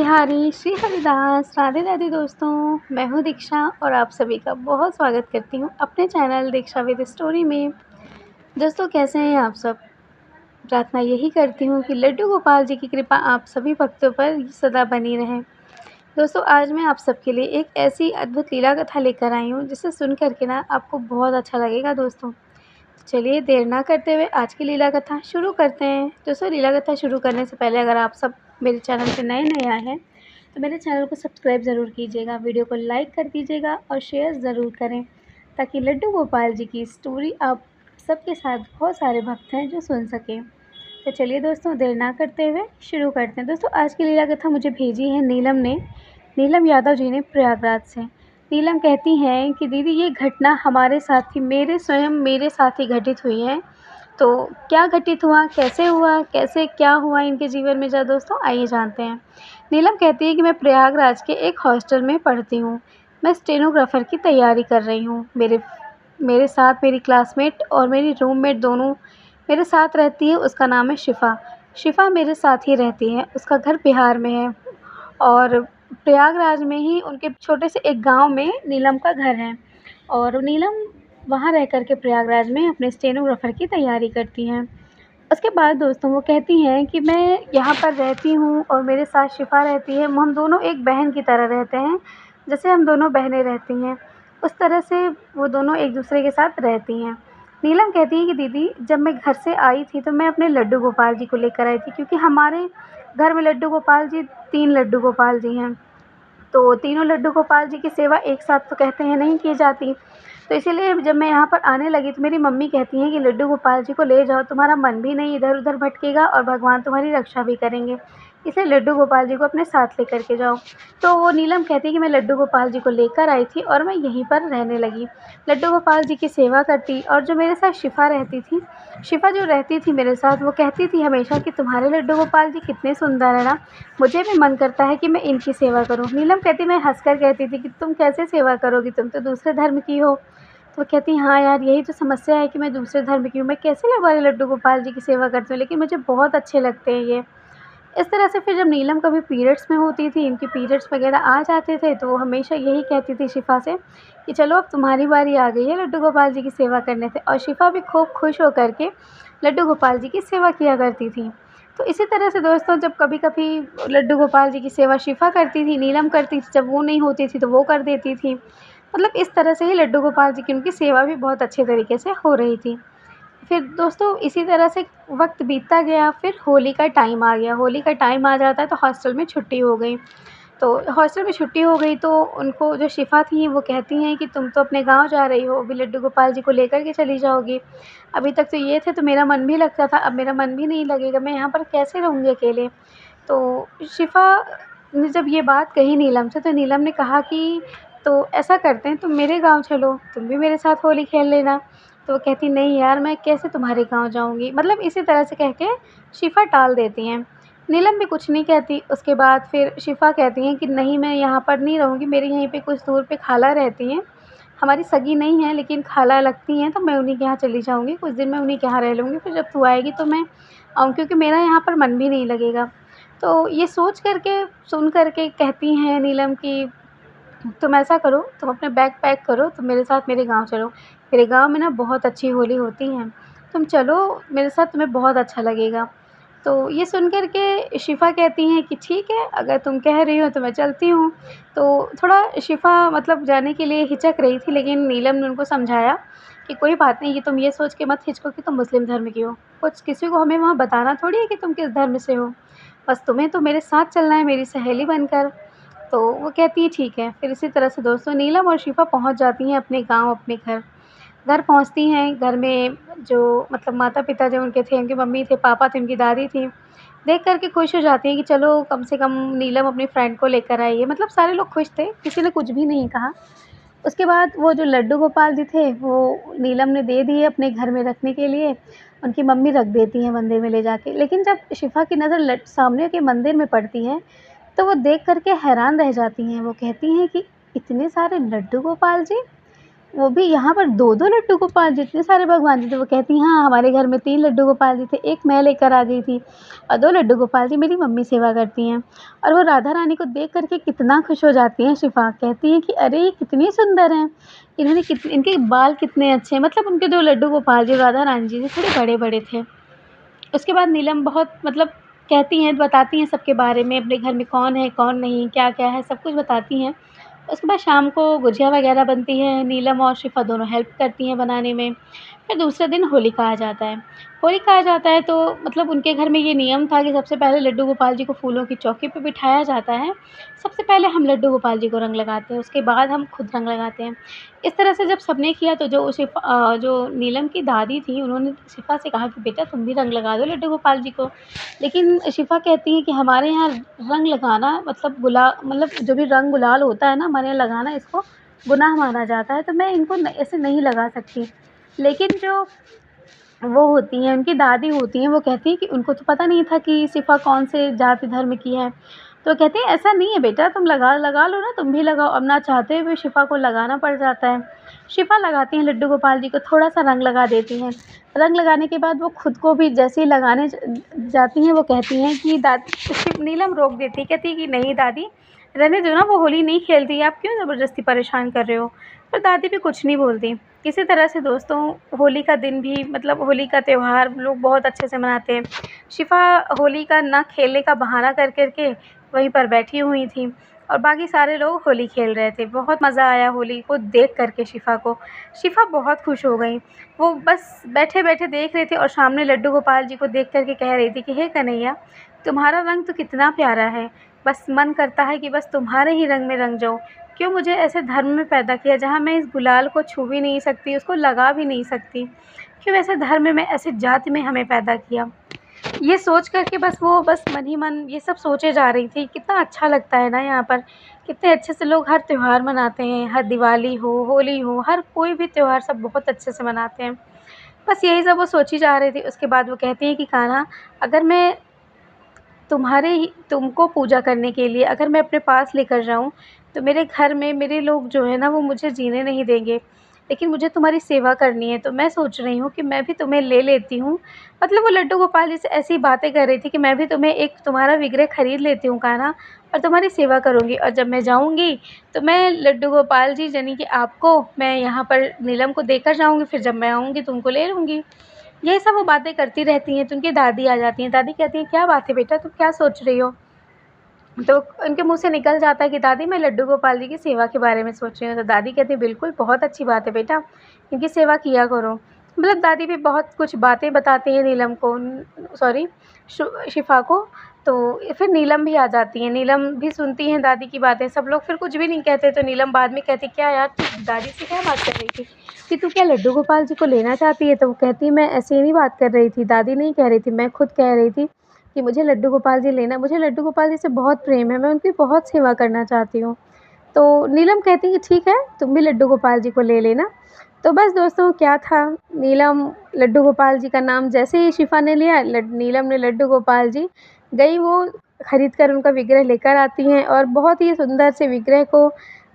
बिहारी श्री हरिदास। राधे राधे दोस्तों, मैं हूँ दीक्षा और आप सभी का बहुत स्वागत करती हूँ अपने चैनल दीक्षा विद स्टोरी में। दोस्तों, कैसे हैं आप सब? प्रार्थना यही करती हूँ कि लड्डू गोपाल जी की कृपा आप सभी भक्तों पर सदा बनी रहे। दोस्तों, आज मैं आप सबके लिए एक ऐसी अद्भुत लीला कथा लेकर आई हूँ जिसे सुन करके ना आपको बहुत अच्छा लगेगा। दोस्तों, चलिए देर ना करते हुए आज की लीला कथा शुरू करते हैं। दोस्तों, लीला कथा शुरू करने से पहले अगर आप सब मेरे चैनल पे नए आए हैं तो मेरे चैनल को सब्सक्राइब ज़रूर कीजिएगा, वीडियो को लाइक कर दीजिएगा और शेयर ज़रूर करें ताकि लड्डू गोपाल जी की स्टोरी आप सबके साथ बहुत सारे भक्त हैं जो सुन सकें। तो चलिए दोस्तों, देर ना करते हुए शुरू करते हैं। दोस्तों, आज की लीला कथा मुझे भेजी है नीलम यादव जी ने प्रयागराज से। नीलम कहती हैं कि दीदी, ये घटना हमारे साथ ही मेरे साथ ही घटित हुई है। तो क्या घटित हुआ, कैसे हुआ, कैसे क्या हुआ इनके जीवन में, जरा दोस्तों आइए जानते हैं। नीलम कहती है कि मैं प्रयागराज के एक हॉस्टल में पढ़ती हूँ। मैं स्टेनोग्राफ़र की तैयारी कर रही हूँ। मेरे साथ मेरी क्लासमेट और मेरी रूममेट दोनों मेरे साथ रहती है। उसका नाम है शिफ़ा। शिफ़ा मेरे साथ ही रहती है। उसका घर बिहार में है और प्रयागराज में ही उनके छोटे से एक गाँव में नीलम का घर है और नीलम वहाँ रह कर के प्रयागराज में अपने स्टेनोग्राफ़र की तैयारी करती हैं। उसके बाद दोस्तों वो कहती हैं कि मैं यहाँ पर रहती हूँ और मेरे साथ शिफ़ा रहती है। हम दोनों एक बहन की तरह रहते हैं, जैसे हम दोनों बहनें रहती हैं, उस तरह से वो दोनों एक दूसरे के साथ रहती हैं। नीलम कहती है कि दीदी, जब मैं घर से आई थी तो मैं अपने लड्डू गोपाल जी को लेकर आई थी, क्योंकि हमारे घर में लड्डू गोपाल जी 3 लड्डू गोपाल जी हैं। तो तीनों लड्डू गोपाल जी की सेवा एक साथ तो कहते हैं नहीं की जाती। तो इसीलिए जब मैं यहाँ पर आने लगी तो मेरी मम्मी कहती हैं कि लड्डू गोपाल जी को ले जाओ, तुम्हारा मन भी नहीं इधर-उधर भटकेगा और भगवान तुम्हारी रक्षा भी करेंगे। इसलिए लड्डू गोपाल जी को अपने साथ लेकर के जाओ। तो वो नीलम कहती है कि मैं लड्डू गोपाल जी को लेकर आई थी और मैं यहीं पर रहने लगी। लड्डू गोपाल जी की सेवा करती और जो मेरे साथ शिफ़ा रहती थी, शिफ़ा जो रहती थी मेरे साथ, वो कहती थी हमेशा कि तुम्हारे लड्डू गोपाल जी कितने सुंदर है ना, मुझे भी मन करता है कि मैं इनकी सेवा करूं। नीलम कहती, मैं हंसकर कहती थी कि तुम कैसे सेवा करोगी, तुम तो दूसरे धर्म की हो। तो कहती, हाँ यार, यही तो समस्या है कि मैं दूसरे धर्म की हूँ, मैं कैसे हमारे लड्डू गोपाल जी की सेवा करती हूँ, लेकिन मुझे बहुत अच्छे लगते हैं ये। इस तरह से फिर जब नीलम कभी पीरियड्स में होती थी, इनके पीरियड्स वगैरह आ जाते थे, तो वो हमेशा यही कहती थी शिफ़ा से कि चलो अब तुम्हारी बारी आ गई है लड्डू गोपाल जी की सेवा करने से। और शिफ़ा भी खूब खुश होकर के लड्डू गोपाल जी की सेवा किया करती थी। तो इसी तरह से दोस्तों, जब कभी-कभी लड्डू गोपाल जी की सेवा शिफ़ा करती थी, नीलम करती थी, जब वो नहीं होती थी तो वो कर देती थी। मतलब इस तरह से ही लड्डू गोपाल जी की उनकी सेवा भी बहुत अच्छे तरीके से हो रही थी। फिर दोस्तों इसी तरह से वक़्त बीतता गया, फिर होली का टाइम आ गया। होली का टाइम आ जाता है तो हॉस्टल में छुट्टी हो गई। तो हॉस्टल में छुट्टी हो गई तो उनको जो शिफ़ा थी वो कहती हैं कि तुम तो अपने गाँव जा रही हो, अभी लड्डू गोपाल जी को लेकर के चली जाओगी। अभी तक तो ये थे तो मेरा मन भी लगता था, अब मेरा मन भी नहीं लगेगा, मैं यहाँ पर कैसे रहूँगी अकेले। तो शिफ़ा ने जब ये बात कही नीलम से, तो नीलम ने कहा कि तो ऐसा करते हैं, तुम मेरे गाँव चलो, तुम भी मेरे साथ होली खेल लेना। तो वो कहती, नहीं यार, मैं कैसे तुम्हारे गाँव जाऊँगी। मतलब इसी तरह से कह के शिफ़ा टाल देती हैं। नीलम भी कुछ नहीं कहती। उसके बाद फिर शिफ़ा कहती हैं कि नहीं, मैं यहाँ पर नहीं रहूँगी, मेरे यहीं पे कुछ दूर पे खाला रहती हैं। हमारी सगी नहीं है लेकिन खाला लगती हैं, तो मैं उन्हीं के यहाँ चली जाऊँगी, कुछ दिन मैं उन्हीं के यहाँ रह लूँगी, फिर जब तू आएगी तो मैं आऊँ, क्योंकि मेरा यहाँ पर मन भी नहीं लगेगा। तो ये सोच कर के, सुन कर के कहती हैं नीलम कि तुम ऐसा करो, तुम अपने बैग पैक करो, तुम मेरे साथ मेरे गाँव चलो। मेरे गाँव में ना बहुत अच्छी होली होती है। तुम चलो मेरे साथ, तुम्हें बहुत अच्छा लगेगा। तो ये सुन कर के शिफ़ा कहती हैं कि ठीक है, अगर तुम कह रही हो तो मैं चलती हूँ। तो थोड़ा शिफ़ा मतलब जाने के लिए हिचक रही थी, लेकिन नीलम ने उनको समझाया कि कोई बात नहीं, ये तुम ये सोच के मत हिचको कि तुम मुस्लिम धर्म की हो। कुछ किसी को हमें वहाँ बताना थोड़ी है कि तुम किस धर्म से हो। बस तुम्हें तो मेरे साथ चलना है मेरी सहेली बनकर। तो वो कहती है ठीक है। फिर इसी तरह से दोस्तों नीलम और शिफ़ा पहुँच जाती हैं अपने गाँव, अपने घर। घर पहुँचती हैं, घर में जो मतलब माता-पिता जो उनके थे, उनके मम्मी थे, पापा थे, उनकी दादी थी, देख कर के खुश हो जाती हैं कि चलो कम से कम नीलम अपनी फ्रेंड को लेकर आई है। मतलब सारे लोग खुश थे, किसी ने कुछ भी नहीं कहा। उसके बाद वो जो लड्डू गोपाल जी थे, वो नीलम ने दे दिए अपने घर में रखने के लिए। उनकी मम्मी रख देती हैं मंदिर में ले जाके। लेकिन जब शिफ़ा की नज़र सामने के मंदिर में पड़ती है, तो वो देख कर के हैरान रह जाती हैं। वो कहती हैं कि इतने सारे लड्डू गोपाल जी! वो भी यहाँ पर 2-2 लड्डू गोपाल जी, इतने सारे भगवान जी थे। वो कहती हैं, हाँ, हमारे घर में 3 लड्डू गोपाल जी थे, 1 मैं लेकर आ गई थी और 2 लड्डू गोपाल जी मेरी मम्मी सेवा करती हैं। और वो राधा रानी को देख कर के कितना खुश हो जाती हैं शिफ़ा, कहती हैं कि अरे! ये कितनी सुंदर हैं, इन्होंने इनके बाल कितने अच्छे हैं। मतलब उनके 2 लड्डू गोपाल जी राधा रानी जी थे, थोड़े बड़े-बड़े थे। उसके बाद नीलम बहुत मतलब कहती हैं, बताती हैं सबके बारे में, अपने घर में कौन है, कौन नहीं, क्या-क्या है, सब कुछ बताती हैं। उसके बाद शाम को गुजिया वगैरह बनती है, नीलम और शिफ़ा दोनों हेल्प करती हैं बनाने में। फिर दूसरे दिन होलिका आ जाता है। होलिका आ जाता है तो मतलब उनके घर में ये नियम था कि सबसे पहले लड्डू गोपाल जी को फूलों की चौकी पे बिठाया जाता है। सबसे पहले हम लड्डू गोपाल जी को रंग लगाते हैं, उसके बाद हम खुद रंग लगाते हैं। इस तरह से जब सबने किया तो जो नीलम की दादी थी, उन्होंने शिफ़ा से कहा कि बेटा तुम भी रंग लगा दो लड्डू गोपाल जी को। लेकिन शिफ़ा कहती हैं कि हमारे यहाँ रंग लगाना मतलब मतलब जो भी रंग गुलाल होता है ना, हमारे यहाँ लगाना इसको गुनाह माना जाता है, तो मैं इनको ऐसे नहीं लगा सकती। लेकिन जो वो होती हैं, उनकी दादी होती हैं, वो कहती हैं कि उनको तो पता नहीं था कि शिफ़ा कौन से जाति धर्म की है। तो कहती हैं ऐसा नहीं है बेटा, तुम लगा लगा लो ना, तुम भी लगाओ। अब ना चाहते हुए शिफ़ा को लगाना पड़ जाता है। शिफ़ा लगाती हैं लड्डू गोपाल जी को, थोड़ा-सा रंग लगा देती हैं। रंग लगाने के बाद वो खुद को भी जैसे ही लगाने जाती हैं, वो कहती हैं कि नीलम रोक देती है, कहती है कि नहीं दादी, रहने दो ना, वो होली नहीं खेलती, आप क्यों ज़बरदस्ती परेशान कर रहे हो? पर दादी भी कुछ नहीं बोलती। इसी तरह से दोस्तों होली का दिन भी मतलब होली का त्यौहार लोग बहुत अच्छे से मनाते हैं। शिफ़ा होली का ना खेलने का बहाना कर के वहीं पर बैठी हुई थी और बाकी सारे लोग होली खेल रहे थे। बहुत मज़ा आया होली को देख कर के शिफ़ा को। शिफ़ा बहुत खुश हो गई। वो बस बैठे-बैठे देख रही थी और सामने लड्डू गोपाल जी को देख कर के कह रही थी कि हे कन्हैया, तुम्हारा रंग तो कितना प्यारा है। बस मन करता है कि बस तुम्हारे ही रंग में रंग जाऊँ। क्यों मुझे ऐसे धर्म में पैदा किया जहाँ मैं इस गुलाल को छू भी नहीं सकती, उसको लगा भी नहीं सकती? क्यों ऐसे धर्म में, ऐसे जाति में हमें पैदा किया? ये सोच कर के बस मन ही मन ये सब सोचे जा रही थी। कितना अच्छा लगता है ना यहाँ पर, कितने अच्छे से लोग हर त्योहार मनाते हैं, हर दिवाली हो, होली हो, हर कोई भी त्योहार सब बहुत अच्छे से मनाते हैं। बस यही सब वो सोची जा रही थी। उसके बाद वो कहती हैं कि कान्हा, अगर मैं तुमको पूजा करने के लिए अगर मैं अपने पास लेकर जाऊँ, तो मेरे घर में मेरे लोग जो है ना वो मुझे जीने नहीं देंगे। लेकिन मुझे तुम्हारी सेवा करनी है, तो मैं सोच रही हूँ कि मैं भी तुम्हें ले लेती हूँ। मतलब वो लड्डू गोपाल जी से ऐसी बातें कर रही थी कि मैं भी तुम्हारा विग्रह खरीद लेती हूँ कान्हा और तुम्हारी सेवा करूँगी और जब मैं जाऊँगी, तो मैं लड्डू गोपाल जी यानी कि आपको मैं यहाँ पर नीलम को देकर जाऊँगी, फिर जब मैं आऊँगी तुमको ले लूँगी। यही सब वो बातें करती रहती हैं, तो उनकी दादी आ जाती हैं। दादी कहती हैं, "क्या बात है बेटा, तुम क्या सोच रही हो?" तो उनके मुँह से निकल जाता है कि दादी मैं लड्डू गोपाल जी की सेवा के बारे में सोच रही हूँ। तो दादी कहती है, "बिल्कुल, बहुत अच्छी बात है बेटा, इनकी सेवा किया करो।" मतलब दादी भी बहुत कुछ बातें बताती हैं नीलम को सॉरी शिफ़ा को। तो फिर नीलम भी आ जाती हैं, नीलम भी सुनती हैं दादी की बातें। सब लोग फिर कुछ भी नहीं कहते, तो नीलम बाद में कहती, "क्या यार, तू दादी से क्या बात कर रही थी कि तू क्या लड्डू गोपाल जी को लेना चाहती है?" तो वो कहती है, "मैं ऐसे ही नहीं बात कर रही थी, दादी नहीं कह रही थी, मैं खुद कह रही थी कि मुझे लड्डू गोपाल जी लेना, मुझे लड्डू गोपाल जी से बहुत प्रेम है, मैं उनकी बहुत सेवा करना चाहती हूँ।" तो नीलम कहती है कि ठीक है, तुम भी लड्डू गोपाल जी को ले लेना। तो बस दोस्तों क्या था, नीलम लड्डू गोपाल जी का नाम जैसे ही शिफ़ा ने लिया, नीलम ने लड्डू गोपाल जी गई वो खरीद कर उनका विग्रह लेकर आती हैं और बहुत ही सुंदर से विग्रह को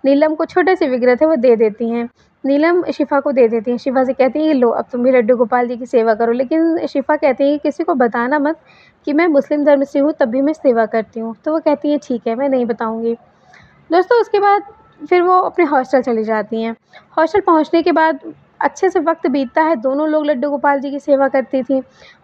नीलम को छोटे से विग्रह थे वो दे देती हैं। नीलम शिफ़ा को दे देती हैं, शिफ़ा से कहती हैं, "ये लो अब तुम भी लड्डू गोपाल जी की सेवा करो।" लेकिन शिफ़ा कहती हैं, "किसी को बताना मत कि मैं मुस्लिम धर्म से हूँ, तब भी मैं सेवा करती हूँ।" तो वो कहती हैं, "ठीक है, मैं नहीं बताऊँगी।" दोस्तों उसके बाद फिर वो अपने हॉस्टल चली जाती हैं। हॉस्टल पहुँचने के बाद अच्छे से वक़्त बीतता है, दोनों लोग लड्डू गोपाल जी की सेवा करती थीं।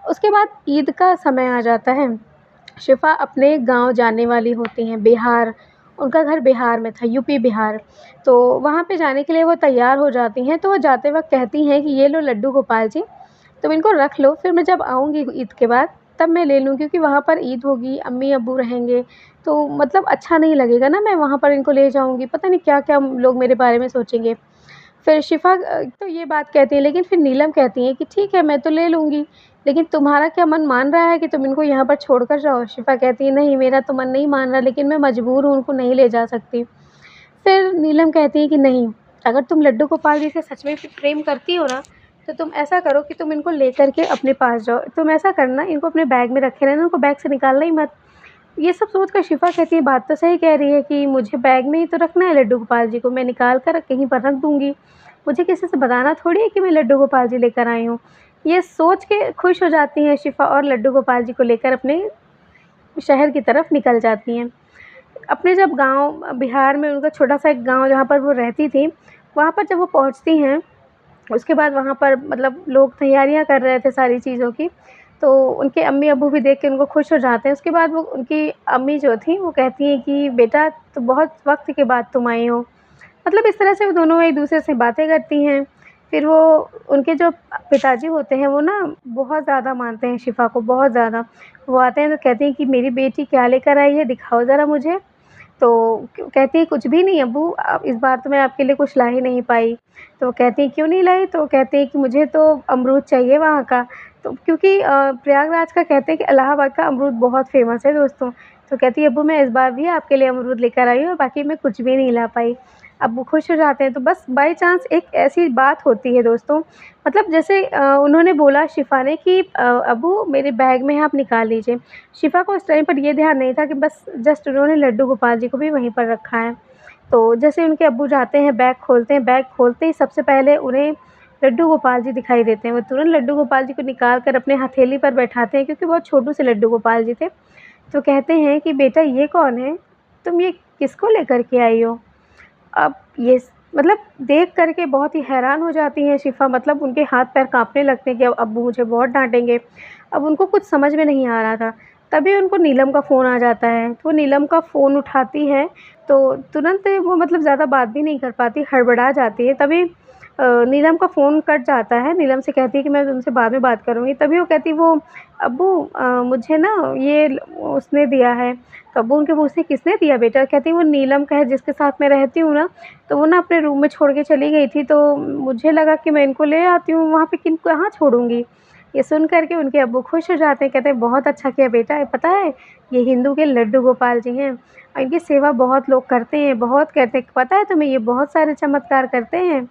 उसके बाद ईद का समय आ जाता है। शिफ़ा अपने गाँव जाने वाली होती हैं, बिहार। उनका घर बिहार में था, यूपी बिहार। तो वहाँ पे जाने के लिए वो तैयार हो जाती हैं, तो वो जाते वक़्त कहती हैं कि ये लो लड्डू गोपाल जी, तुम इनको रख लो, फिर मैं जब आऊँगी ईद के बाद तब मैं ले लूँगी क्योंकि वहाँ पर ईद होगी, अम्मी-अब्बू रहेंगे, तो मतलब अच्छा नहीं लगेगा ना मैं वहाँ पर इनको ले जाऊँगी, पता नहीं क्या-क्या लोग मेरे बारे में सोचेंगे। फिर शिफ़ा तो ये बात कहती है, लेकिन फिर नीलम कहती हैं कि ठीक है मैं तो ले लूँगी, लेकिन तुम्हारा क्या मन मान रहा है कि तुम इनको यहाँ पर छोड़कर जाओ? शिफ़ा कहती है नहीं मेरा तो मन नहीं मान रहा, लेकिन मैं मजबूर हूँ, उनको नहीं ले जा सकती। फिर नीलम कहती है कि नहीं, अगर तुम लड्डू गोपाल जी से सच में प्रेम करती हो ना, तो तुम ऐसा करो कि तुम इनको लेकर के अपने पास जाओ। तुम ऐसा करना, इनको अपने बैग में रखे रहना, उनको बैग से निकालना ही मत। ये सब सोचकर शिफ़ा कहती है, बात तो सही कह रही है कि मुझे बैग में ही तो रखना है लड्डू गोपाल जी को, मैं निकाल कर कहीं पर रख दूँगी। मुझे किसी से बताना थोड़ी है कि मैं लड्डू गोपाल जी लेकर आई हूँ। ये सोच के खुश हो जाती हैं शिफ़ा और लड्डू गोपाल जी को लेकर अपने शहर की तरफ निकल जाती हैं। अपने जब गाँव बिहार में उनका छोटा-सा एक गाँव जहाँ पर वो रहती थीं, वहाँ पर जब वो पहुँचती हैं, उसके बाद वहाँ पर मतलब लोग तैयारियाँ कर रहे थे सारी चीज़ों की, तो उनके अम्मी-अब्बू भी देख के उनको खुश हो जाते हैं। उसके बाद वो उनकी अम्मी जो थीं, वो कहती हैं कि बेटा तो बहुत वक़्त के बाद तुम आई हो। मतलब इस तरह से वो दोनों एक-दूसरे से बातें करती हैं। फिर वो उनके जो पिताजी होते हैं वो ना बहुत ज़्यादा मानते हैं शिफ़ा को, बहुत ज़्यादा। वो आते हैं तो कहते हैं कि मेरी बेटी क्या लेकर आई है दिखाओ ज़रा मुझे। तो कहती है कुछ भी नहीं अब्बू, इस बार तो मैं आपके लिए कुछ ला ही नहीं पाई। तो वो कहती हैं क्यों नहीं लाई? तो कहते हैं कि मुझे तो अमरूद चाहिए वहाँ का। तो क्योंकि प्रयागराज का कहते हैं कि इलाहाबाद का अमरूद बहुत फ़ेमस है दोस्तों। तो कहती है अब्बू मैं इस बार भी आपके लिए अमरूद लेकर आई हूँ और बाकी मैं कुछ भी नहीं ला पाई। अब्बू खुश हो जाते हैं। तो बस बाय चांस एक ऐसी बात होती है दोस्तों, मतलब जैसे उन्होंने बोला शिफ़ा ने कि अब्बू मेरे बैग में है आप निकाल लीजिए। शिफ़ा को उस टाइम पर ये ध्यान नहीं था कि बस जस्ट उन्होंने लड्डू गोपाल जी को भी वहीं पर रखा है। तो जैसे उनके अब्बू जाते हैं, बैग खोलते ही सबसे पहले उन्हें लड्डू गोपाल जी दिखाई देते हैं। वो तुरंत लड्डू गोपाल जी को निकाल कर अपने हथेली पर बैठाते हैं क्योंकि बहुत छोटू से लड्डू गोपाल जी थे। तो कहते हैं कि बेटा ये कौन है? तुम ये किसको लेकर के आई हो? अब ये मतलब देख कर के बहुत ही हैरान हो जाती हैं शिफ़ा, मतलब उनके हाथ-पैर काँपने लगते हैं कि अब अब्बू मुझे बहुत डाँटेंगे। अब उनको कुछ समझ में नहीं आ रहा था। तभी उनको नीलम का फ़ोन आ जाता है, तो वो नीलम का फ़ोन उठाती हैं, तो तुरंत वो मतलब ज़्यादा बात भी नहीं कर पाती, हड़बड़ा जाती है। तभी नीलम का फ़ोन कट जाता है, नीलम से कहती है कि मैं तुमसे बाद में बात करूँगी। तभी वो कहती वो अब्बू मुझे ना ये उसने दिया है। तो अब्बू उनके पूछते हैं किसने दिया बेटा? कहती वो नीलम का है जिसके साथ मैं रहती हूँ ना, तो वो ना अपने रूम में छोड़ के चली गई थी, तो मुझे लगा कि मैं इनको ले आती हूँ, वहाँ पे कहाँ छोड़ूँगी? ये सुन कर के उनके अब्बू खुश हो जाते हैं, कहते हैं बहुत अच्छा किया बेटा, ये पता है ये हिंदू के लड्डू गोपाल जी हैं और इनकी सेवा बहुत लोग करते हैं, बहुत करते हैं। पता है तुम्हें ये बहुत सारे चमत्कार करते हैं।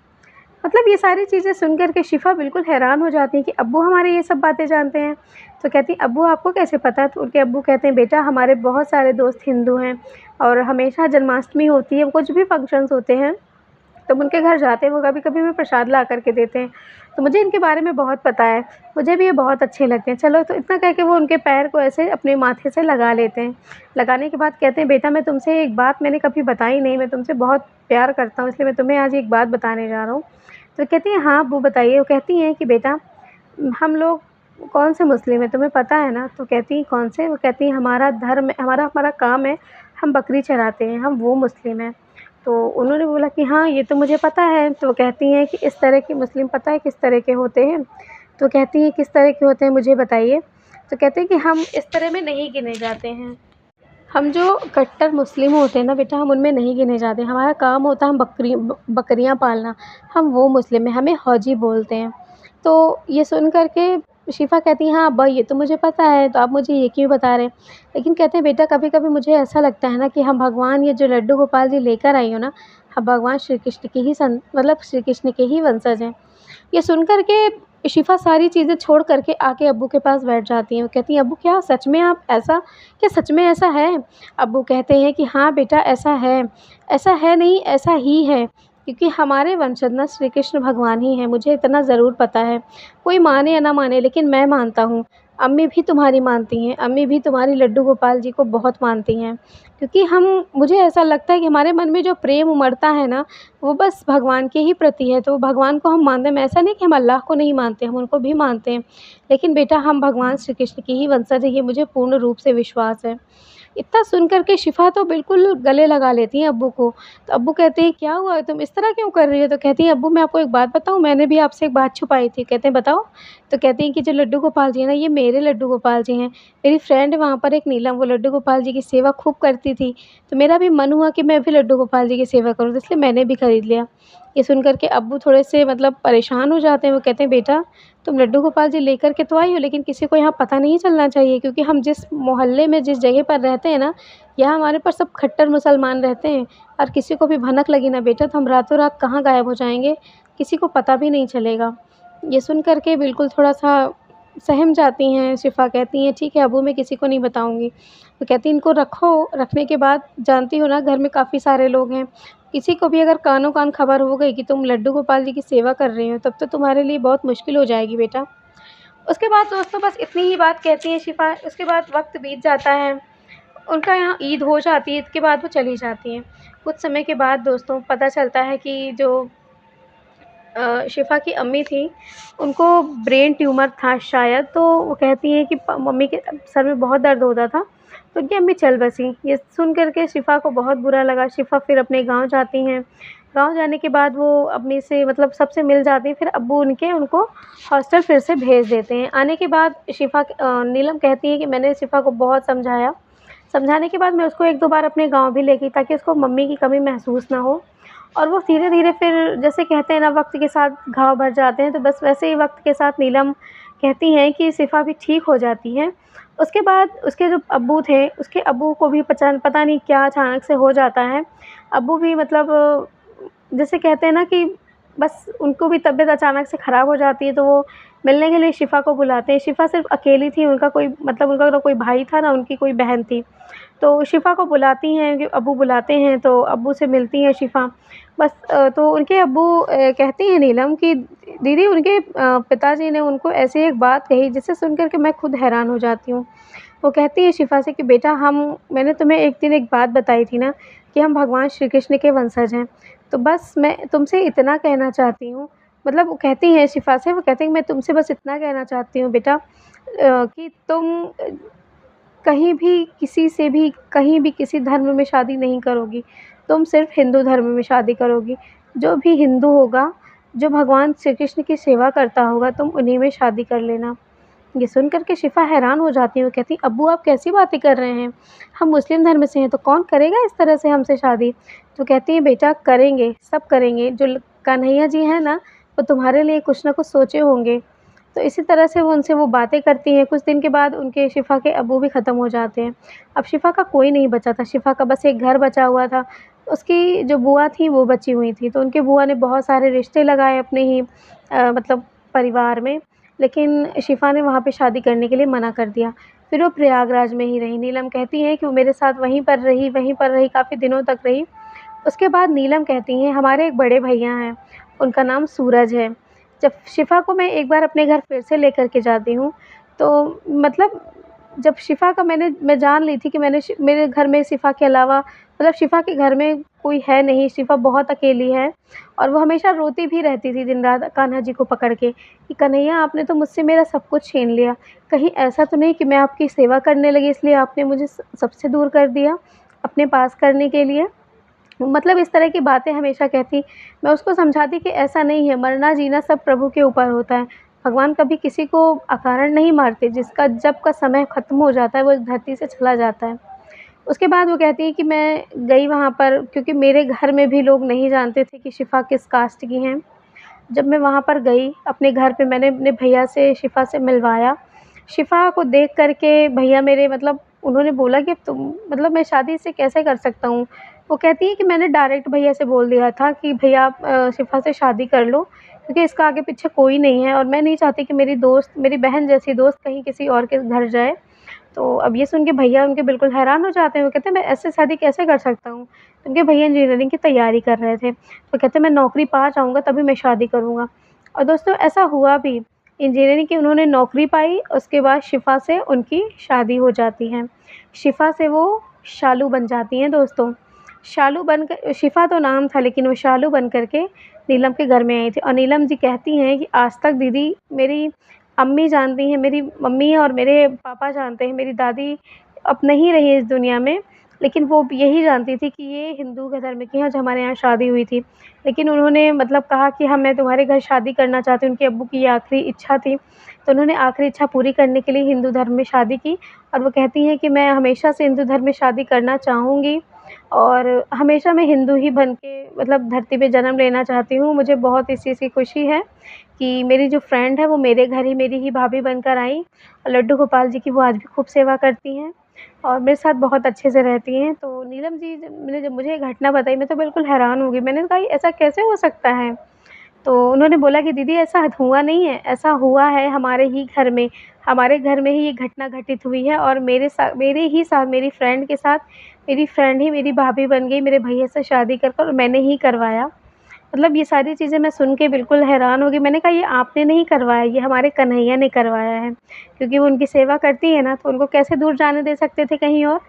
मतलब ये सारी चीज़ें सुन कर के शिफ़ा बिल्कुल हैरान हो जाती हैं कि अब्बू हमारे ये सब बातें जानते हैं। तो कहती हैं अब्बू आपको कैसे पता? तो उनके अब्बू कहते हैं बेटा हमारे बहुत सारे दोस्त हिंदू हैं और हमेशा जन्माष्टमी होती है, कुछ भी फंक्शन्स होते हैं तो उनके घर जाते हैं, वो कभी-कभी हमें प्रसाद ला कर के देते हैं। तो मुझे इनके बारे में बहुत पता है, मुझे भी ये बहुत अच्छे लगते हैं। चलो तो इतना कह के वो उनके पैर को ऐसे अपने माथे से लगा लेते हैं। लगाने के बाद कहते हैं बेटा मैं तुमसे एक बात मैंने कभी बताई नहीं, मैं तुमसे बहुत प्यार करता हूँ इसलिए मैं तुम्हें आज एक बात बताने जा रहा हूँ। तो कहती हैं हाँ, अब्बू बताइए। वो कहती हैं कि बेटा हम लोग कौन से मुस्लिम हैं तुम्हें पता है ना? तो कहती हैं कौन से? वो कहती हैं हमारा धर्म हमारा हमारा काम है, हम बकरी चराते हैं, हम वो मुस्लिम हैं। तो उन्होंने बोला कि हाँ, ये तो मुझे पता है। तो वो कहती हैं कि इस तरह के मुस्लिम पता है किस तरह के होते हैं? तो कहती हैं किस तरह के होते हैं मुझे बताइए? तो कहते हैं कि हम इस तरह में नहीं गिने जाते हैं। हम जो कट्टर मुस्लिम होते हैं ना बेटा हम उनमें नहीं गिने जाते। हमारा काम होता है हम बकरियाँ पालना, हम वो मुस्लिम हैं, हमें हौजी बोलते हैं। तो ये सुन कर के शिफ़ा कहती है हाँ अब्बा ये तो मुझे पता है, तो आप मुझे ये क्यों बता रहे हैं? लेकिन कहते हैं बेटा कभी-कभी मुझे ऐसा लगता है ना कि हम भगवान ये जो लड्डू गोपाल जी लेकर आई हो ना, हम भगवान श्री कृष्ण के ही मतलब श्री कृष्ण के ही वंशज हैं। ये सुन कर के शिफ़ा सारी चीज़ें छोड़ कर के आके अब्बू के पास बैठ जाती हैं। वो कहती हैं, "अब्बू क्या सच में आप ऐसा क्या सच में ऐसा है?" अब्बू कहते हैं कि, "हाँ बेटा ऐसा है। ऐसा है नहीं ऐसा ही है, क्योंकि हमारे वंशज ना श्री कृष्ण भगवान ही हैं, मुझे इतना ज़रूर पता है। कोई माने या ना माने लेकिन मैं मानता हूँ। अम्मी भी तुम्हारी मानती हैं, अम्मी भी तुम्हारी लड्डू गोपाल जी को बहुत मानती हैं। क्योंकि हम मुझे ऐसा लगता है कि हमारे मन में जो प्रेम उमड़ता है ना वो बस भगवान के ही प्रति है, तो भगवान को हम मानते हैं। ऐसा नहीं कि हम अल्लाह को नहीं मानते, हम उनको भी मानते हैं। लेकिन बेटा हम भगवान श्री कृष्ण के ही वंशज हैं, ये मुझे पूर्ण रूप से विश्वास है। इतना सुन कर के शिफ़ा तो बिल्कुल गले लगा लेती हैं अब्बू को। तो अब्बू कहते हैं, "क्या हुआ? तुम इस तरह क्यों कर रही हो?" तो कहती हैं, "अब्बू मैं आपको एक बात बताऊँ? मैंने भी आपसे एक बात छुपाई थी।" कहते हैं, "बताओ?" तो कहती हैं कि जो लड्डू गोपाल जी हैं ना, ये मेरे लड्डू गोपाल जी हैं। मेरी फ्रेंड है वहाँ पर एक नीलम, वो लड्डू गोपाल जी की सेवा खूब करती थी। तो मेरा भी मन हुआ कि मैं भी लड्डू गोपाल जी की सेवा करूँ, तो इसलिए मैंने भी खरीद लिया। ये सुन कर के अब्बू थोड़े से मतलब परेशान हो जाते हैं। वो कहते हैं, "बेटा, तुम लड्डू गोपाल जी लेकर के तो आई हो, लेकिन किसी को यहाँ पता नहीं चलना चाहिए क्योंकि हम जिस मोहल्ले में, जिस जगह पर रहते हैं ना, यहाँ हमारे पास सब खट्टर मुसलमान रहते हैं और किसी को भी भनक लगी ना बेटा, तो हम रातों-रात कहाँ गायब हो जाएँगे, किसी को पता भी नहीं चलेगा।" ये सुन कर के बिल्कुल थोड़ा-सा सहम जाती हैं। शिफ़ा कहती हैं, "ठीक है अब्बू, मैं किसी को नहीं बताऊँगी।" वो कहती हैं, "इनको रखो, रखने के बाद जानती हो ना घर में काफ़ी सारे लोग हैं, किसी को भी अगर कानो-कान खबर हो गई कि तुम लड्डू गोपाल जी की सेवा कर रही हो, तब तो तुम्हारे लिए बहुत मुश्किल हो जाएगी बेटा। उसके बाद दोस्तों बस इतनी ही बात कहती हैं शिफ़ा, उसके बाद वक़्त बीत जाता है। उनका यहाँ ईद हो जाती है, ईद के बाद वो चली जाती हैं। कुछ समय के बाद दोस्तों पता चलता है कि जो शिफ़ा की अम्मी थी, उनको ब्रेन ट्यूमर था शायद, तो वो कहती हैं कि प मम्मी के सर में बहुत दर्द होता था, तो उनकी अम्मी चल बसीं। ये सुन कर के शिफ़ा को बहुत बुरा लगा। शिफ़ा फिर अपने गाँव जाती हैं। गाँव जाने के बाद वो अम्मी से मतलब सबसे मिल जाती हैं, फिर अब्बू उनके उनको हॉस्टल फिर से भेज देते हैं। आने के बाद नीलम कहती है कि मैंने शिफ़ा को बहुत समझाया। समझाने के बाद मैं उसको 1-2 बार अपने गाँव भी ले गई ताकि उसको मम्मी की कमी महसूस ना हो। और वो धीरे-धीरे फिर जैसे कहते हैं ना वक़्त के साथ घाव भर जाते हैं, तो बस वैसे ही वक़्त के साथ नीलम कहती हैं कि शिफ़ा भी ठीक हो जाती है। उसके बाद उसके जो अब्बू थे, उसके अब्बू को भी पता नहीं क्या अचानक से हो जाता है। अब्बू भी मतलब जैसे कहते हैं ना कि बस उनको भी तबीयत अचानक से ख़राब हो जाती है, तो वो मिलने के लिए शिफ़ा को बुलाते हैं। शिफ़ा सिर्फ़ अकेली थी, उनका कोई मतलब उनका ना कोई भाई था, ना उनकी कोई बहन थी। तो शिफ़ा को बुलाती हैं कि अब्बू बुलाते हैं, तो अब्बू से मिलती हैं शिफ़ा। बस तो उनके अब्बू कहती हैं नीलम कि दीदी उनके पिताजी ने उनको ऐसी एक बात कही जिसे सुन कर के मैं खुद हैरान हो जाती हूँ। वो कहती हैं शिफ़ा से कि बेटा मैंने तुम्हें एक दिन एक बात बताई थी ना कि हम भगवान श्री कृष्ण के वंशज हैं। तो बस मैं तुमसे इतना कहना चाहती हूँ, मतलब वो कहती हैं शिफ़ा से, वो कहती हैं मैं तुमसे बस इतना कहना चाहती हूँ बेटा कि तुम कहीं भी किसी से भी कहीं भी किसी धर्म में शादी नहीं करोगी, तुम सिर्फ़ हिंदू धर्म में शादी करोगी। जो भी हिंदू होगा, जो भगवान श्री कृष्ण की सेवा करता होगा, तुम उन्हीं में शादी कर लेना। ये सुन कर के शिफ़ा हैरान हो जाती है, वो कहती है अब्बू आप कैसी बातें कर रहे हैं? हम मुस्लिम धर्म से हैं तो कौन करेगा इस तरह से हमसे शादी? तो कहती है बेटा करेंगे, सब करेंगे। जो कन्हैया जी हैं ना, वो तुम्हारे लिए कुछ ना कुछ सोचे होंगे। तो इसी तरह से वो उनसे वो बातें करती हैं। कुछ दिन के बाद उनके शिफ़ा के अब्बू भी ख़त्म हो जाते हैं। अब शिफ़ा का कोई नहीं बचा था, शिफ़ा का बस एक घर बचा हुआ था। उसकी जो बुआ थी वो बची हुई थी, तो उनकी बुआ ने बहुत सारे रिश्ते लगाए अपने ही मतलब परिवार में, लेकिन शिफ़ा ने वहाँ पे शादी करने के लिए मना कर दिया। फिर वो प्रयागराज में ही रही। नीलम कहती हैं कि वो मेरे साथ वहीं पर रही, काफ़ी दिनों तक रही। उसके बाद नीलम कहती हैं हमारे एक बड़े भैया हैं, उनका नाम सूरज है। जब शिफ़ा को मैं एक बार अपने घर फिर से लेकर के जाती हूँ, तो मतलब जब शिफ़ा का मैं जान ली थी कि मेरे घर में शिफ़ा के अलावा मतलब शिफ़ा के घर में कोई है नहीं, शिफ़ा बहुत अकेली है और वो हमेशा रोती भी रहती थी दिन-रात कान्हा जी को पकड़ के कि कन्हैया आपने तो मुझसे मेरा सब कुछ छीन लिया। कहीं ऐसा तो नहीं कि मैं आपकी सेवा करने लगी इसलिए आपने मुझे सबसे दूर कर दिया, अपने पास करने के लिए? मतलब इस तरह की बातें हमेशा कहती। मैं उसको समझाती कि ऐसा नहीं है, मरना-जीना सब प्रभु के ऊपर होता है। भगवान कभी किसी को अकारण नहीं मारते, जिसका जब का समय ख़त्म हो जाता है, वो इस धरती से चला जाता है। उसके बाद वो कहती है कि मैं गई वहाँ पर क्योंकि मेरे घर में भी लोग नहीं जानते थे कि शिफ़ा किस कास्ट की हैं। जब मैं वहाँ पर गई, अपने घर पे मैंने अपने भैया से शिफ़ा से मिलवाया। शिफ़ा को देख कर के भैया मेरे मतलब उन्होंने बोला कि तुम मतलब मैं शादी इससे कैसे कर सकता हूँ? वो कहती है कि मैंने डायरेक्ट भैया से बोल दिया था कि भैया आप शिफ़ा से शादी कर लो क्योंकि इसका आगे पीछे कोई नहीं है और मैं नहीं चाहती कि मेरी बहन जैसी दोस्त कहीं किसी और के घर जाए। तो अब ये सुन के भैया उनके बिल्कुल हैरान हो जाते हैं, वो कहते हैं मैं ऐसे शादी कैसे कर सकता हूँ? तो उनके भैया इंजीनियरिंग की तैयारी कर रहे थे, तो कहते हैं मैं नौकरी पा जाऊँगा तभी मैं शादी करूँगा। और दोस्तों ऐसा हुआ भी, इंजीनियरिंग की उन्होंने नौकरी पाई, उसके बाद शिफ़ा से उनकी शादी हो जाती है। शिफ़ा से वो शालू बन जाती हैं दोस्तों। शालू बनकर शिफ़ा तो नाम था लेकिन वो शालू बन कर के नीलम के घर में आई थी और नीलम जी कहती हैं कि आज तक दीदी मेरी अम्मी जानती हैं, मेरी मम्मी और मेरे पापा जानते हैं, मेरी दादी अब नहीं रही इस दुनिया में, लेकिन वो यही जानती थी कि ये हिंदू के धर्म की हैं जो हमारे यहाँ शादी हुई थी। लेकिन उन्होंने मतलब कहा कि हाँ, मैं तुम्हारे घर शादी करना चाहती हूँ, उनके अब्बू की ये आखिरी इच्छा थी। तो उन्होंने आखिरी इच्छा पूरी करने के लिए हिंदू धर्म में शादी की और वो कहती हैं कि मैं हमेशा से हिंदू धर्म में शादी करना चाहूँगी और हमेशा मैं हिंदू ही बन के मतलब धरती पे जन्म लेना चाहती हूँ। मुझे बहुत इस चीज़ की खुशी है कि मेरी जो फ्रेंड है वो मेरे घर ही मेरी ही भाभी बनकर आई और लड्डू गोपाल जी की वो आज भी खूब सेवा करती हैं और मेरे साथ बहुत अच्छे से रहती हैं। तो नीलम जी जब मुझे ये घटना बताई मैं तो बिल्कुल हैरान हो गई। मैंने कहा ऐसा कैसे हो सकता है? तो उन्होंने बोला कि दीदी ऐसा हुआ नहीं है, ऐसा हुआ है हमारे घर में ही ये घटना घटित हुई है और मेरे ही साथ मेरी फ्रेंड के साथ मेरी फ्रेंड ही मेरी भाभी बन गई मेरे भैया से शादी कर कर और मैंने ही करवाया। मतलब ये सारी चीज़ें मैं सुन के बिल्कुल हैरान हो गई। मैंने कहा ये आपने नहीं करवाया, ये हमारे कन्हैया ने करवाया है। क्योंकि वो उनकी सेवा करती है ना, तो उनको कैसे दूर जाने दे सकते थे कहीं और।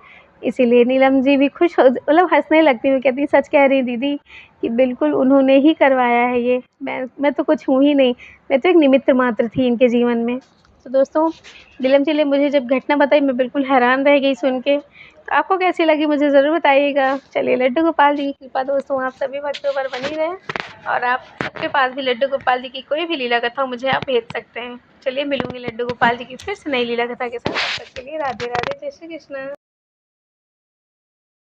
इसीलिए नीलम जी भी खुश हो मतलब हँसने लगती हैं, वो कहती हैं सच कह रही हैं दीदी कि बिल्कुल उन्होंने ही करवाया है ये। मैं तो कुछ हूँ ही नहीं, मैं तो एक निमित्त मात्र थी इनके जीवन में। तो दोस्तों, नीलम जी ने मुझे जब घटना बताई मैं बिल्कुल हैरान रह गई सुन के। तो आपको कैसी लगी मुझे ज़रूर बताइएगा। चलिए लड्डू गोपाल जी की कृपा दोस्तों आप सभी भक्तों पर बनी रहे और आप सबके पास भी लड्डू गोपाल जी की कोई भी लीला कथा हो मुझे आप भेज सकते हैं। चलिए मिलूँगी लड्डू गोपाल जी की फिर से नई लीला कथा के साथ। तब तक के लिए राधे राधे, जय श्री कृष्ण।